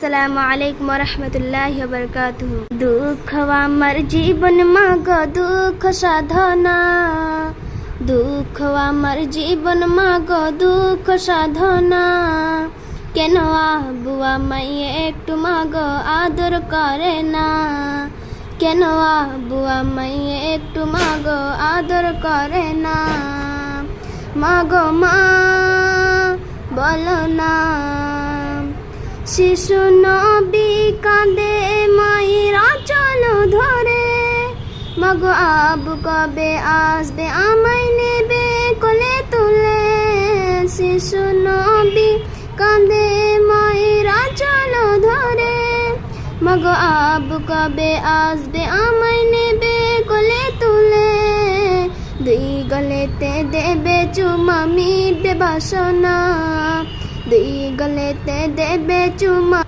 আসসালামু আলাইকুম রহমতুল্লাহি ওয়া বারাকাতুহু। দুঃখ আমার জীবন মাগো দুঃখ সাধনা, দুঃখ আমার জীবন মাগো দুঃখ সাধনা। কেন আব্বু আমায় একটু মাগো আদর করে না, কেন আব্বু আমায় একটু মাগো আদর করে না। মাগো মা বলো না, শিশু নবী কাঁদে মায়ের আঁচল ধরে। মাগো আব্বু কবে আসবে আমায় নেবে কোলে তুলে। শিশু নবী কাঁদে মায়ের আঁচল ধরে। মাগো আব্বু কবে আসবে আমায় নেবে কোলে তুলে। দুই গলেতে দেবে চুমা মিটবে বাসনা, দুই গলেতে দেবে চুমা